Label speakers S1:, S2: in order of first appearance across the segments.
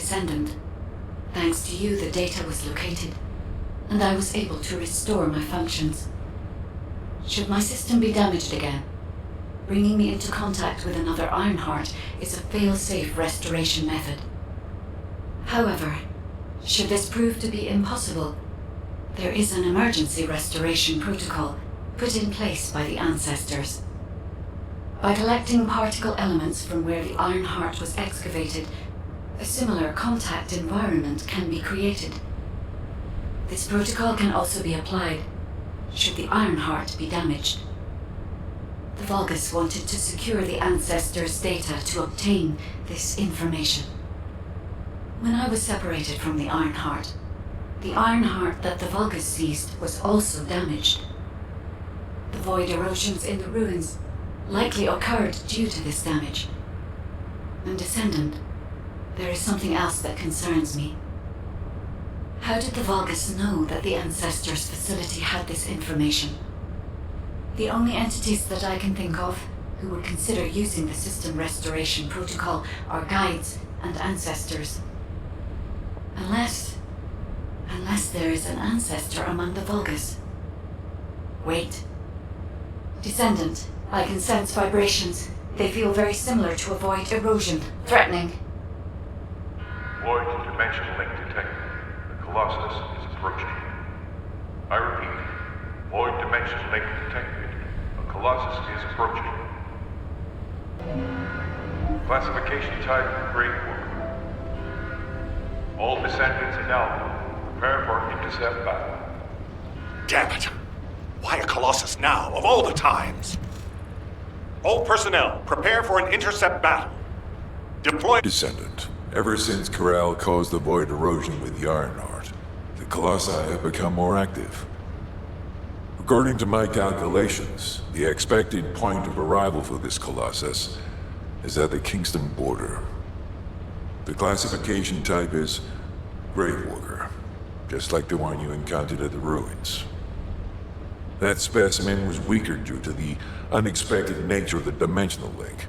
S1: Descendant. Thanks to you, the data was located, and I was able to restore my functions. Should my system be damaged again, bringing me into contact with another Ironheart is a fail-safe restoration method. However, should this prove to be impossible, there is an emergency restoration protocol put in place by the ancestors. By collecting particle elements from where the Ironheart was excavated, a similar contact environment can be created. This protocol can also be applied should the Ironheart be damaged. The Vulgus wanted to secure the ancestors' data to obtain this information. When I was separated from the Ironheart that the Vulgus seized was also damaged. The void erosions in the ruins likely occurred due to this damage. And Descendant, there is something else that concerns me. How did the Vulgus know that the Ancestors' facility had this information? The only entities that I can think of who would consider using the system restoration protocol are guides and ancestors. Unless there is an ancestor among the Vulgus. Wait. Descendant, I can sense vibrations. They feel very similar to a void erosion, threatening.
S2: Void dimension link detected. The Colossus is approaching. I repeat, void dimension link detected. A Colossus is approaching. Classification type Great Worker. All descendants in Alpha, prepare for intercept battle.
S3: Damn it! Why a Colossus now, of all the times? All personnel, prepare for an intercept battle. Deploy...
S4: Descendant. Ever since Corral caused the void erosion with the Ironheart, the Colossi have become more active. According to my calculations, the expected point of arrival for this Colossus is at the Kingston border. The classification type is Gravewalker, just like the one you encountered at the ruins. That specimen was weaker due to the unexpected nature of the dimensional link.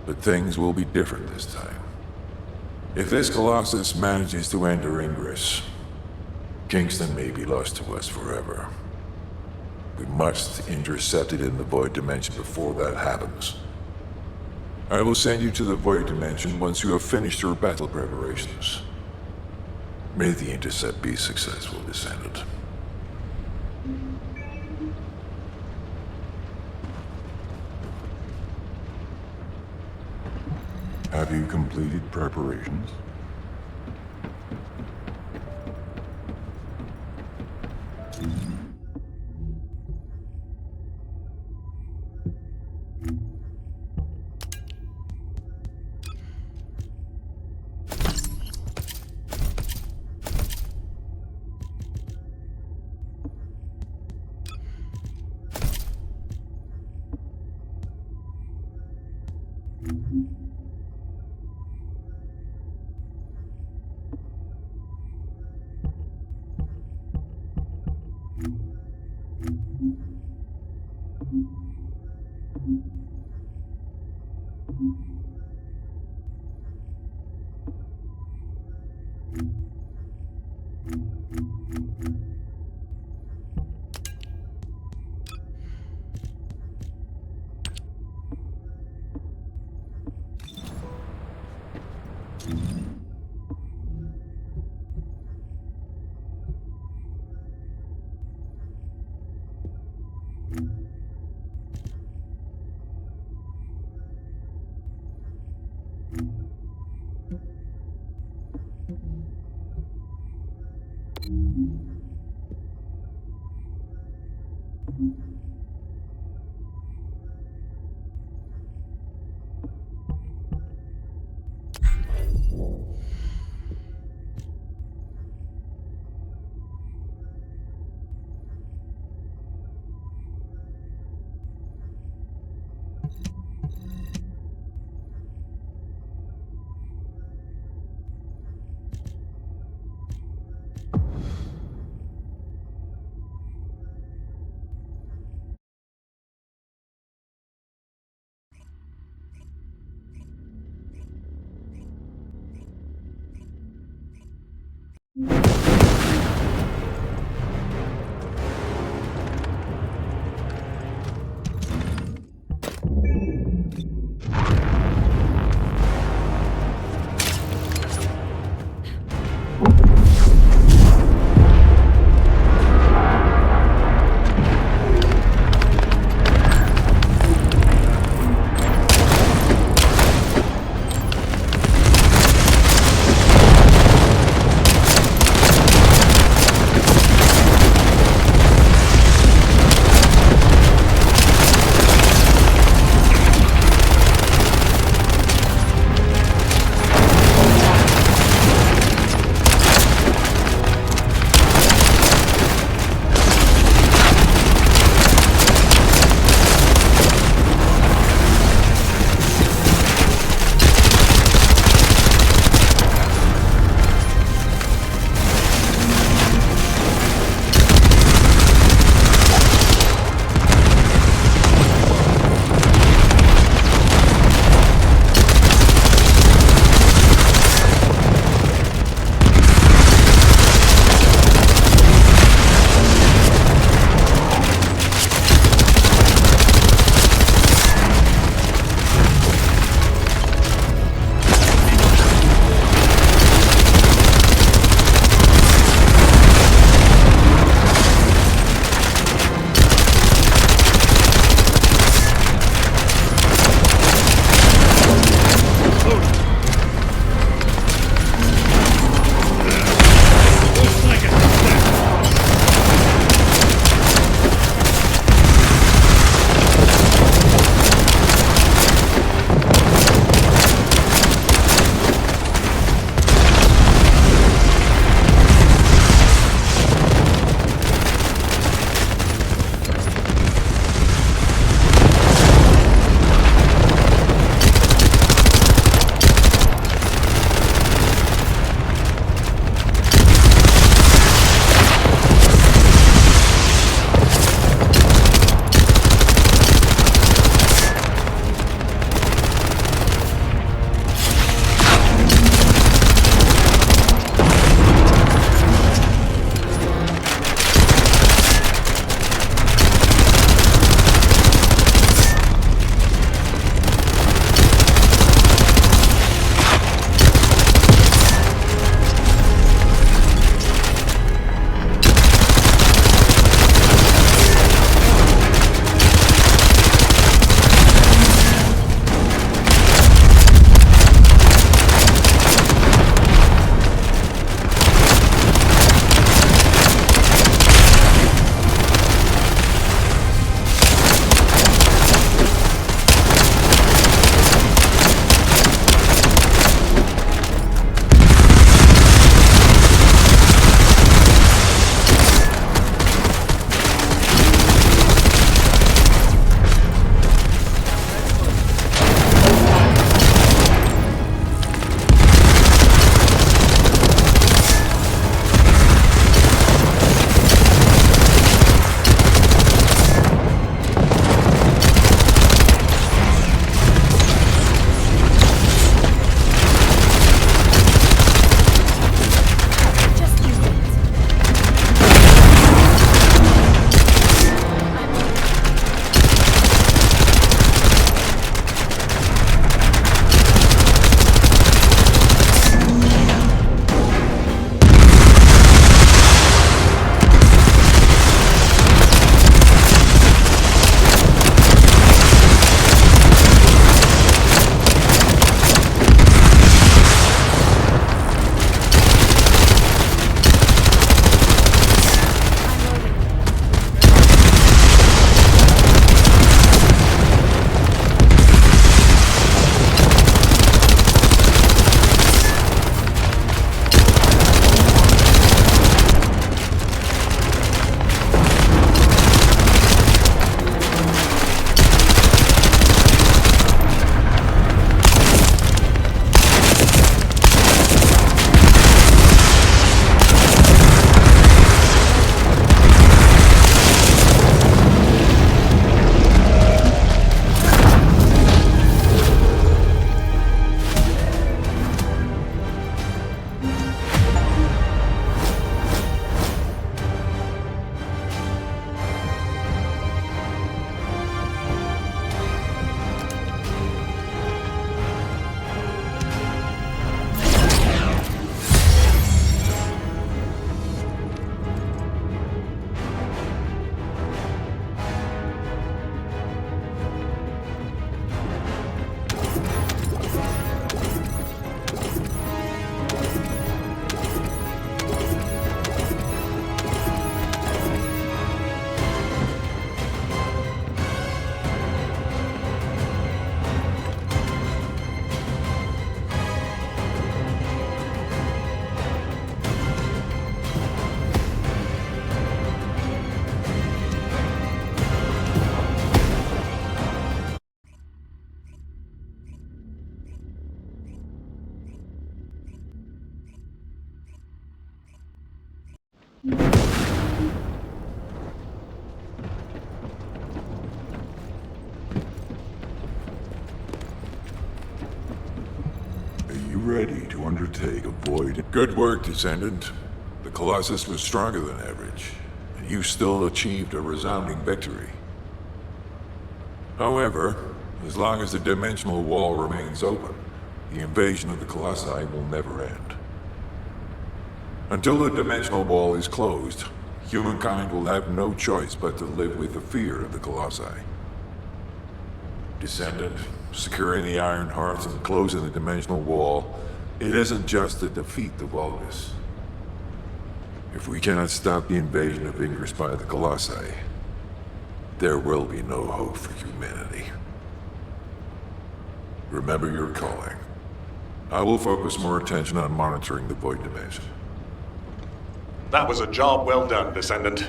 S4: But things will be different this time. If this Colossus manages to enter Ingress, Kingston may be lost to us forever. We must intercept it in the Void Dimension before that happens. I will send you to the Void Dimension once you have finished your battle preparations. May the intercept be successful, Descendant. Have you completed preparations? Are you ready to undertake a void? Good work, Descendant. The Colossus was stronger than average, and you still achieved a resounding victory. However, as long as the dimensional wall remains open, the invasion of the Colossi will never end. Until the dimensional wall is closed, humankind will have no choice but to live with the fear of the Colossi. Descendant, securing the Iron Hearts and closing the dimensional wall, it isn't just to defeat the Vulgus. If we cannot stop the invasion of Ingress by the Colossi, there will be no hope for humanity. Remember your calling. I will focus more attention on monitoring the Void Dimension.
S3: That was a job well done, Descendant.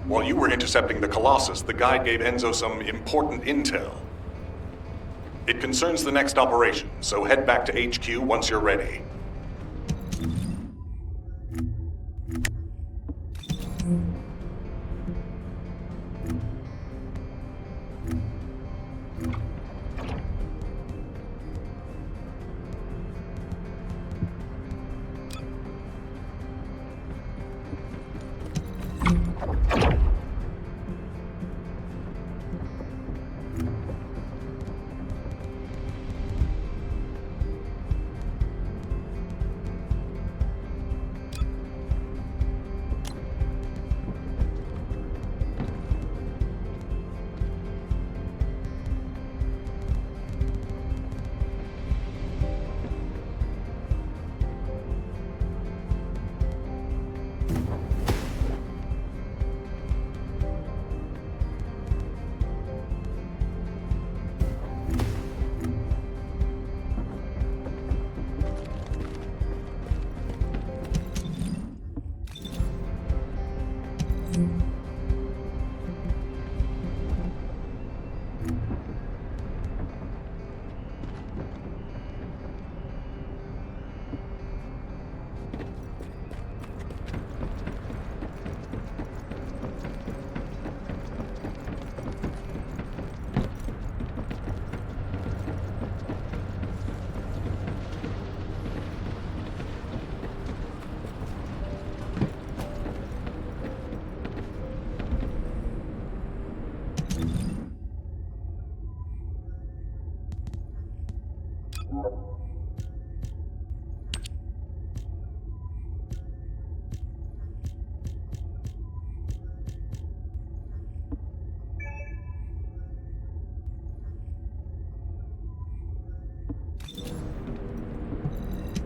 S3: While you were intercepting the Colossus, the guide gave Enzo some important intel. It concerns the next operation, so head back to HQ once you're ready.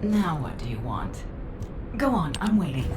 S5: Now what do you want? Go on, I'm waiting.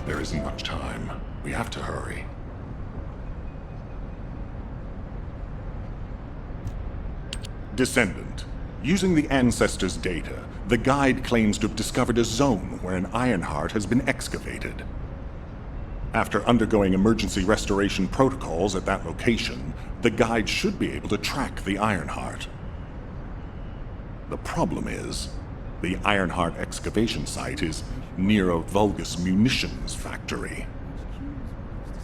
S3: There isn't much time. We have to hurry. Descendant. Using the Ancestors' data, the Guide claims to have discovered a zone where an Ironheart has been excavated. After undergoing emergency restoration protocols at that location, the Guide should be able to track the Ironheart. The problem is, the Ironheart excavation site is near a Vulgus munitions factory.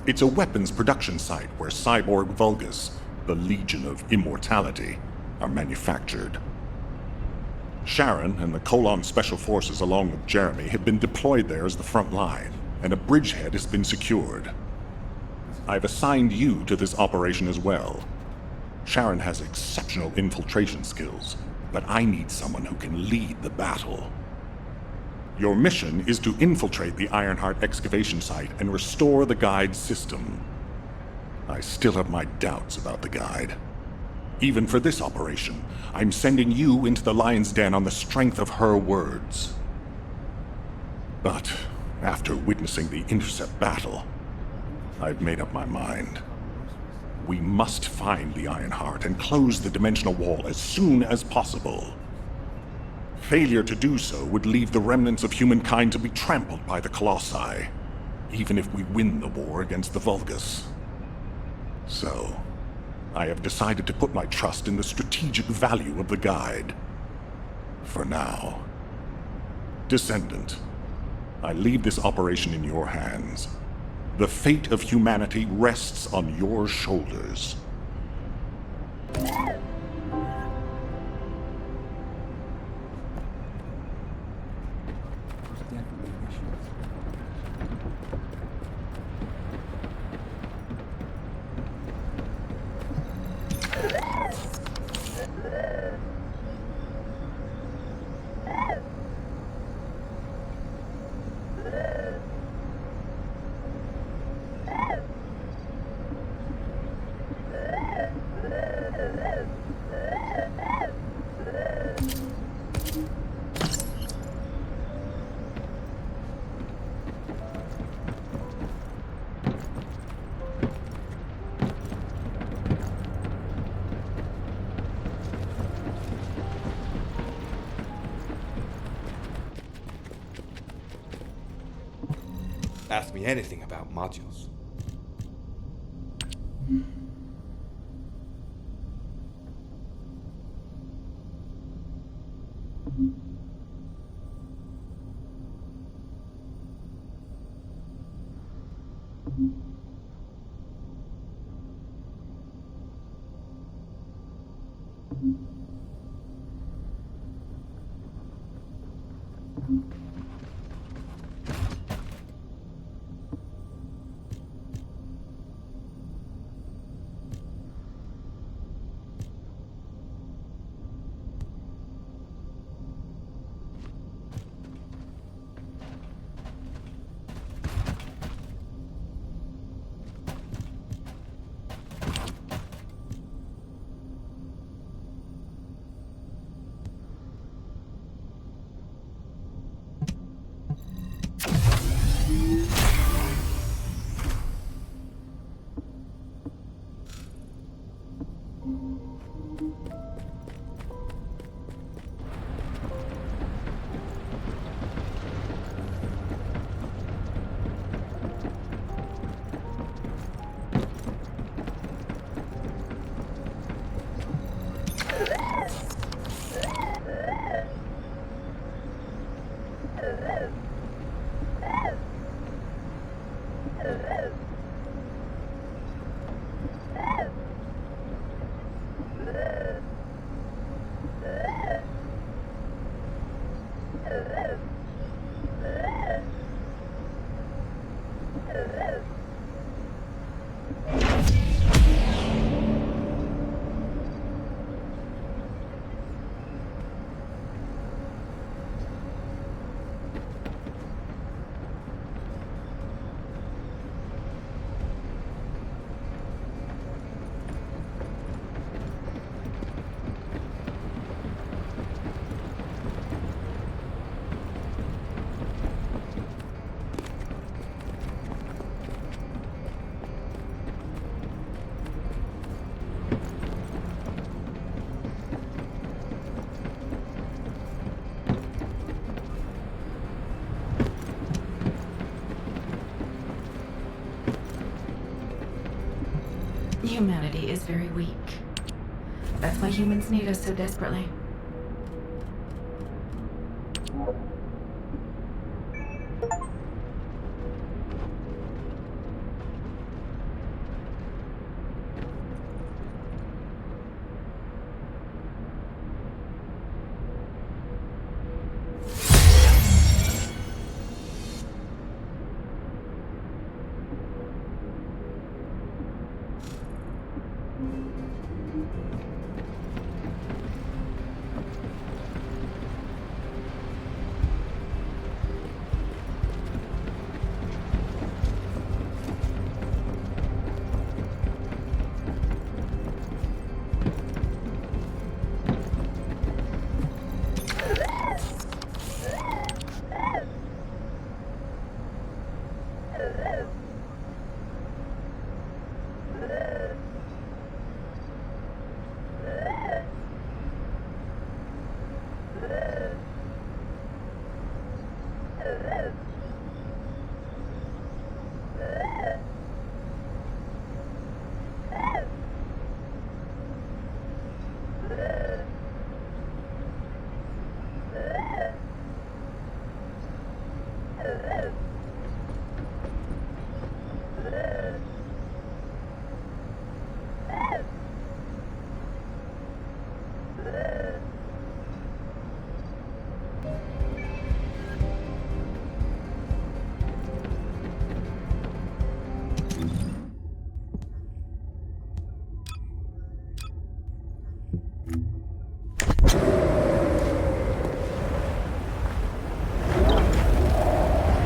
S3: It's a weapons production site where cyborg Vulgus, the Legion of Immortality, are manufactured. Sharon and the Colon Special Forces along with Jeremy have been deployed there as the front line, and a bridgehead has been secured. I've assigned you to this operation as well. Sharon has exceptional infiltration skills, but I need someone who can lead the battle. Your mission is to infiltrate the Ironheart excavation site and restore the Guide's system. I still have my doubts about the Guide. Even for this operation, I'm sending you into the Lion's Den on the strength of her words. But after witnessing the intercept battle, I've made up my mind. We must find the Ironheart and close the dimensional wall as soon as possible. Failure to do so would leave the remnants of humankind to be trampled by the Colossi, even if we win the war against the Vulgus. So, I have decided to put my trust in the strategic value of the Guide. For now. Descendant, I leave this operation in your hands. The fate of humanity rests on your shoulders.
S6: Ask me anything about modules.
S5: Humanity is very weak. That's why humans need us so desperately.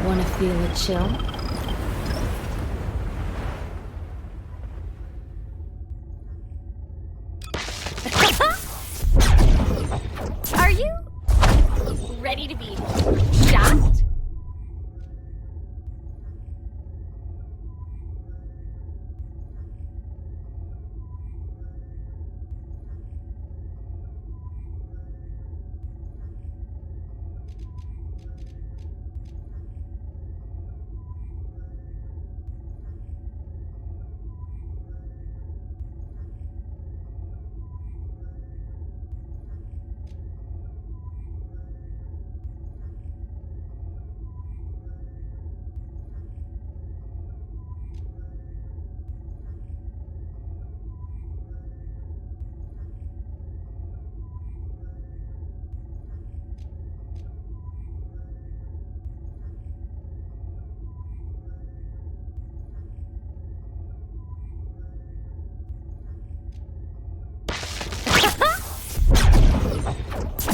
S7: Wanna feel a chill? Are you ready to be shocked?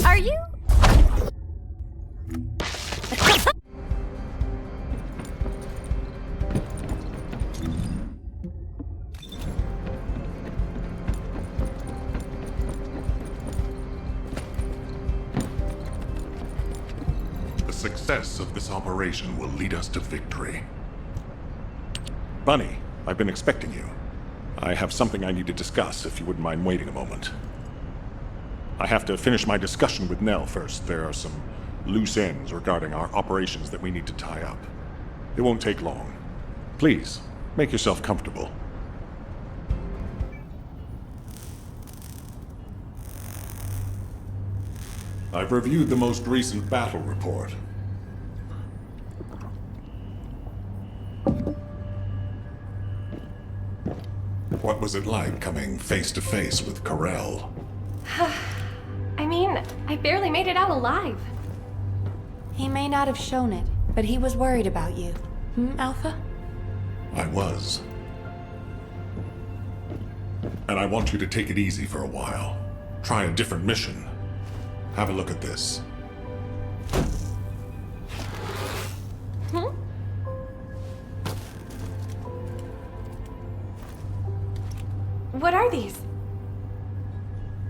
S7: Are you?
S3: The success of this operation will lead us to victory. Bunny, I've been expecting you. I have something I need to discuss, if you wouldn't mind waiting a moment. I have to finish my discussion with Nell first. There are some loose ends regarding our operations that we need to tie up. It won't take long. Please, make yourself comfortable. I've reviewed the most recent battle report.
S4: What was it like coming face to face with Corell?
S7: I mean, I barely made it out alive.
S8: He may not have shown it, but he was worried about you. Alpha?
S4: I was. And I want you to take it easy for a while. Try a different mission. Have a look at this.
S7: What are these?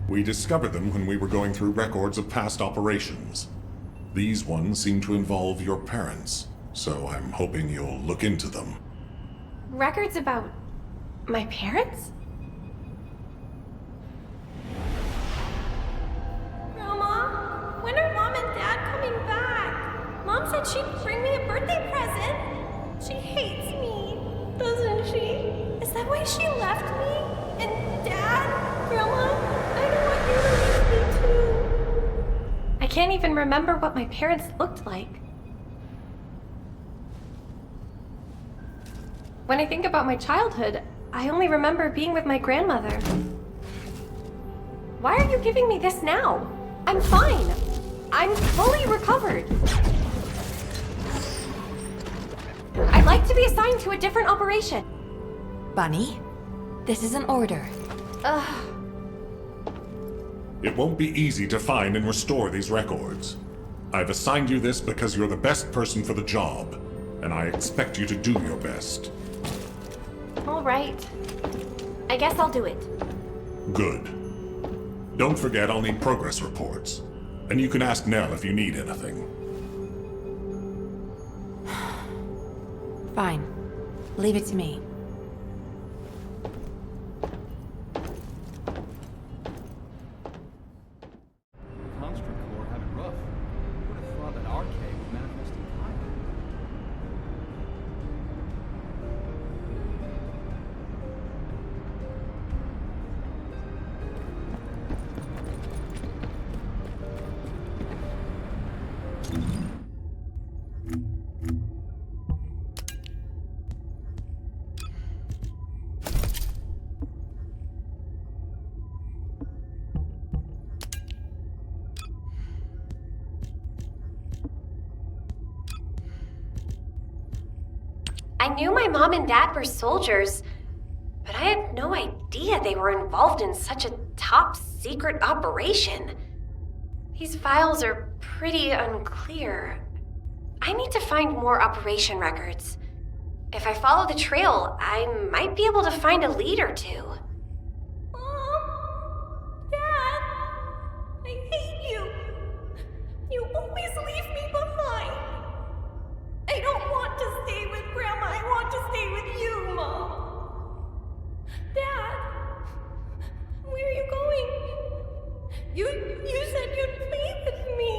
S4: We discovered them when we were going through records of past operations. These ones seem to involve your parents, so I'm hoping you'll look into them.
S7: Records about my parents? Grandma, when are Mom and Dad coming back? Mom said she'd bring me a birthday present. She hates me, doesn't she? Is that why she left me? And Dad? Grandma, I don't want you to leave me too. I can't even remember what my parents looked like. When I think about my childhood, I only remember being with my grandmother. Why are you giving me this now? I'm fine. I'm fully recovered. I'd like to be assigned to a different operation.
S8: Bunny, this is an order.
S7: Ugh.
S4: It won't be easy to find and restore these records. I've assigned you this because you're the best person for the job, and I expect you to do your best.
S7: All right. I guess I'll do it.
S4: Good. Don't forget I'll need progress reports, and you can ask Nell if you need anything.
S8: Fine. Leave it to me.
S6: Construct Corps have it rough. Who would have thought that RK would manifest in kind?
S7: I knew my mom and dad were soldiers, but I had no idea they were involved in such a top secret operation. These files are pretty unclear. I need to find more operation records. If I follow the trail, I might be able to find a lead or two. Mom! Dad! I hate you! You always leave me behind! I don't want to stay with Grandma. I want to stay with you, Mom. Dad, where are you going? You said you'd play with me.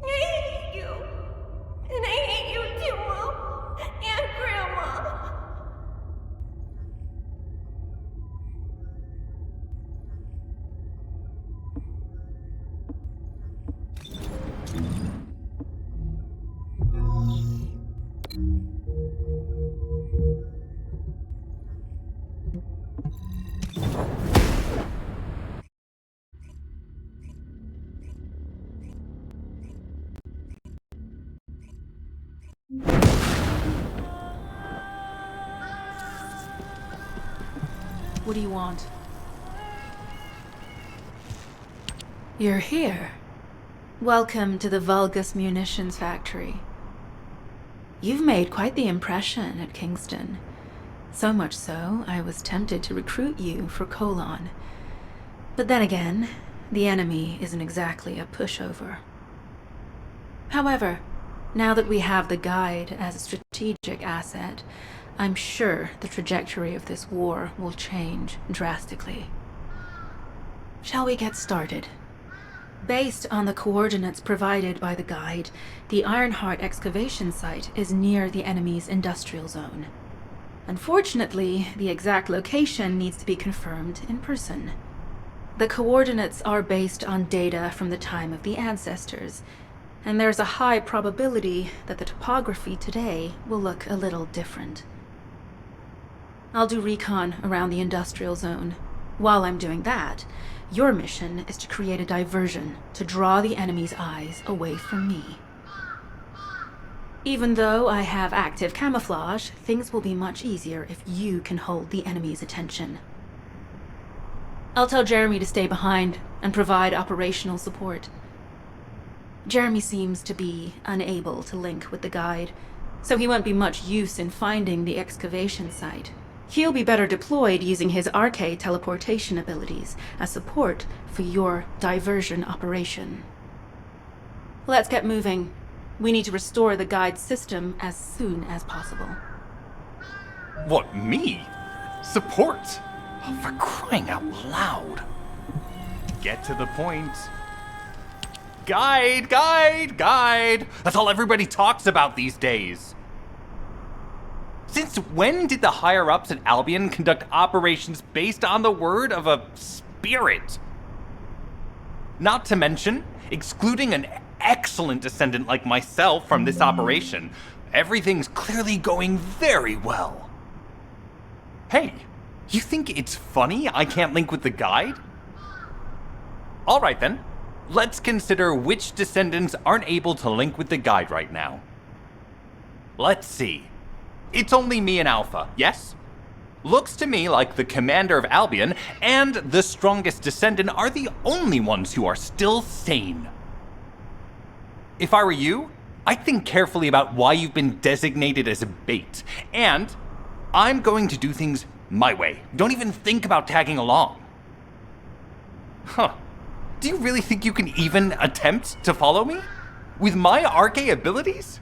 S7: I hate you. And I hate you too, Mom. And Grandma.
S5: What do you want? You're here. Welcome to the Vulgus Munitions Factory. You've made quite the impression at Kingston. So much so, I was tempted to recruit you for Colon. But then again, the enemy isn't exactly a pushover. However, now that we have the guide as a strategic asset, I'm sure the trajectory of this war will change drastically. Shall we get started? Based on the coordinates provided by the guide, the Ironheart excavation site is near the enemy's industrial zone. Unfortunately, the exact location needs to be confirmed in person. The coordinates are based on data from the time of the ancestors, and there's a high probability that the topography today will look a little different. I'll do recon around the industrial zone. While I'm doing that, your mission is to create a diversion to draw the enemy's eyes away from me. Even though I have active camouflage, things will be much easier if you can hold the enemy's attention. I'll tell Jeremy to stay behind and provide operational support. Jeremy seems to be unable to link with the guide, so he won't be much use in finding the excavation site. He'll be better deployed using his RK teleportation abilities as support for your diversion operation. Let's get moving. We need to restore the guide's system as soon as possible.
S9: What, me? Support? Oh, for crying out loud. Get to the point. Guide! That's all everybody talks about these days. Since when did the higher-ups at Albion conduct operations based on the word of a spirit? Not to mention, excluding an excellent descendant like myself from this operation, everything's clearly going very well. Hey, you think it's funny I can't link with the guide? Alright then, let's consider which descendants aren't able to link with the guide right now. Let's see. It's only me and Alpha, yes? Looks to me like the commander of Albion and the strongest descendant are the only ones who are still sane. If I were you, I'd think carefully about why you've been designated as a bait, and I'm going to do things my way. Don't even think about tagging along. Huh. Do you really think you can even attempt to follow me? With my RK abilities?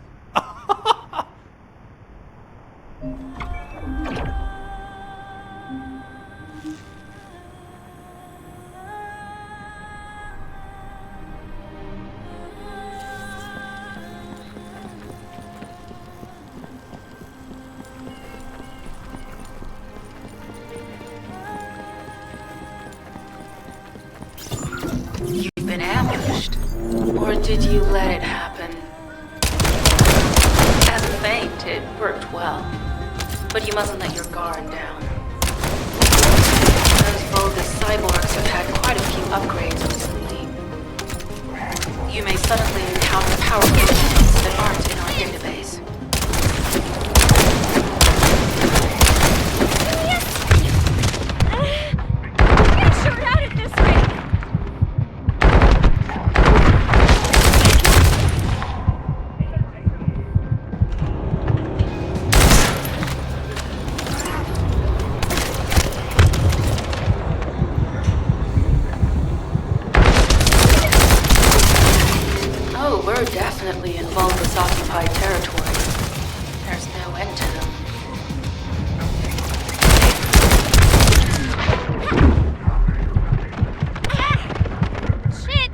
S5: You've been ambushed. Or did you let it happen? As a feint, it worked well. But you mustn't let your guard down. Those Vulgus cyborgs have had quite a few upgrades recently. You may suddenly encounter powerful enemies that aren't in our database.
S7: Get short out at this rate!
S5: Oh, we're definitely in Vulgus-occupied territory. There's no end to them.
S7: Shit!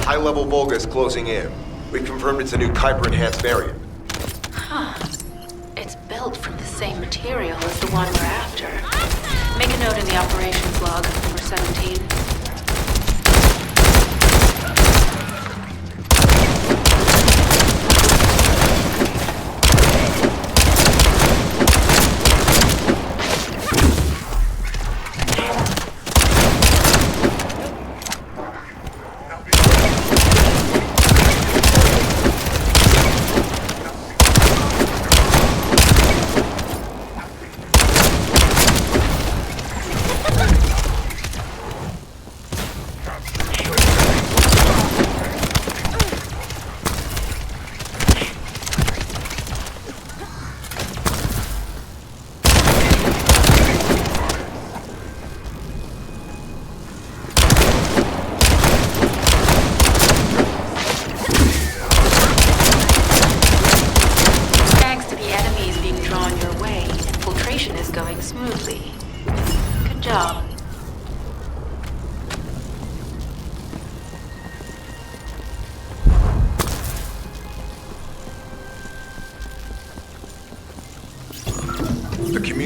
S10: High-level Vulgus closing in. We've confirmed it's a new Kuiper-enhanced variant.
S5: Huh. It's built from the same material as the one we're after. Make a note in the operations log, number 17.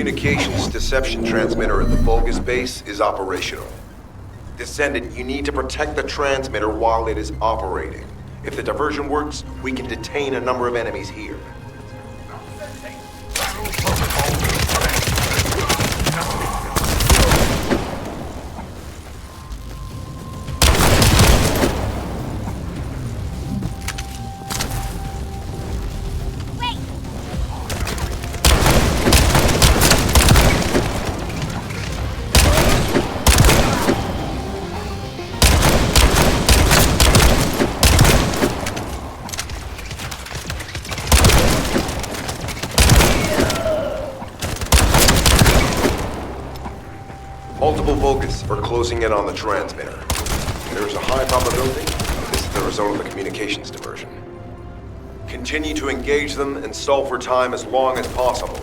S10: communications deception transmitter at the Vulgus base is operational. Descendant, you need to protect the transmitter while it is operating. If the diversion works, we can detain a number of enemies here. Multiple Vulgus are closing in on the transmitter. There is a high probability that this is the result of the communications diversion. Continue to engage them and stall for time as long as possible.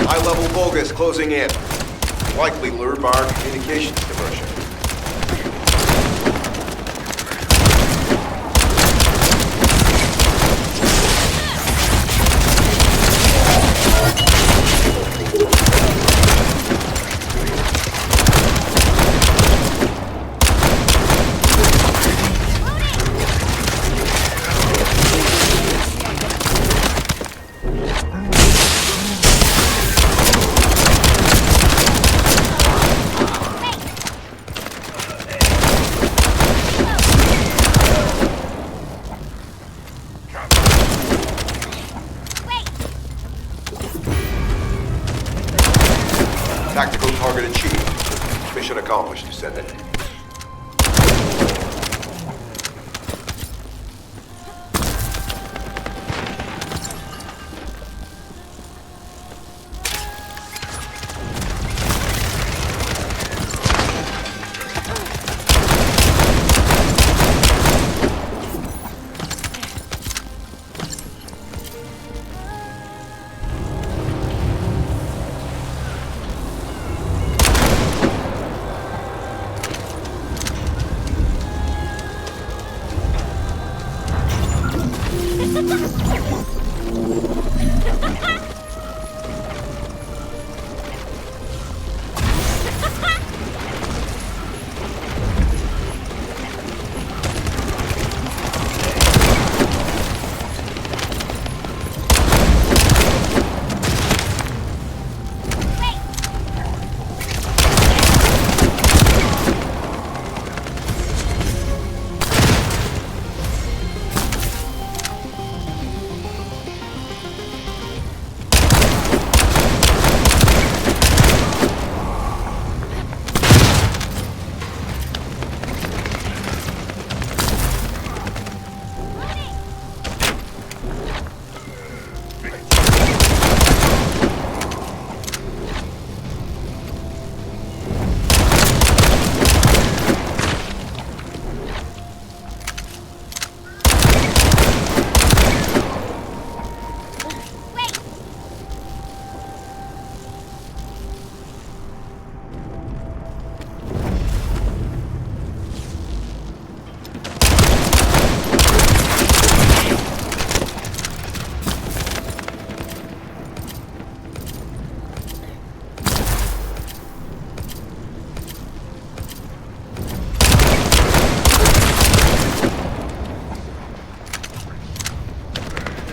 S10: High-level Vulgus closing in. Likely lured by our communications diversion. Tactical target achieved. Mission accomplished, Descendant.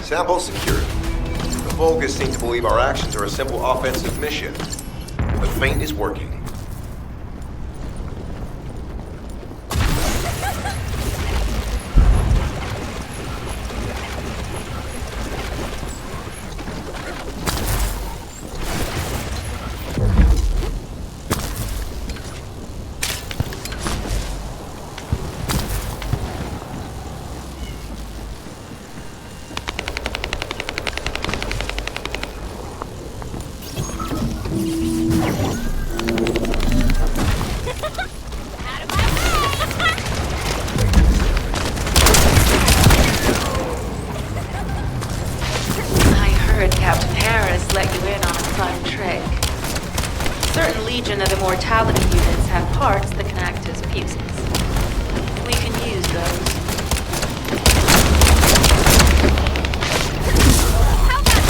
S10: Sample secured. The Vulgus seem to believe our actions are a simple offensive mission. The feint is working.
S5: Certain Legion of Immortality units have parts that can act as fuses. We can use those.
S7: How about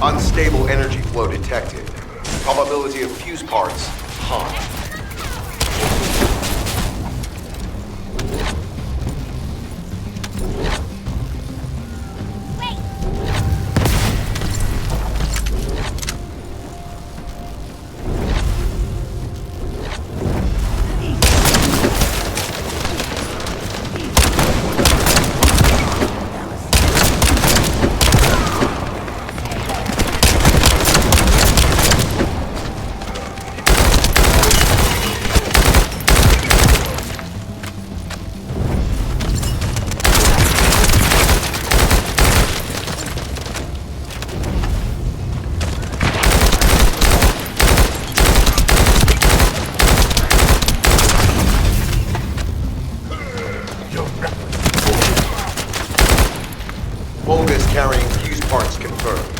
S10: Unstable energy flow detected. Probability of fuse parts, high. Volga's carrying fuse parts confirmed.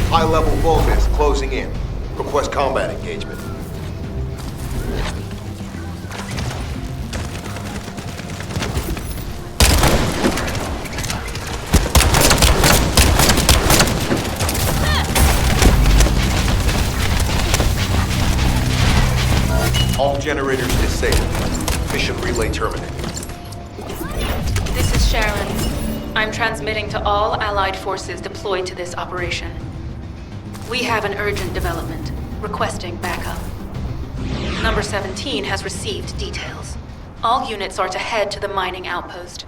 S10: High-level Volgas closing in. Request combat engagement. All generators disabled. Mission relay terminated.
S5: This is Sharon. I'm transmitting to all Allied forces deployed to this operation. We have an urgent development, requesting backup. Number 17 has received details. All units are to head to the mining outpost.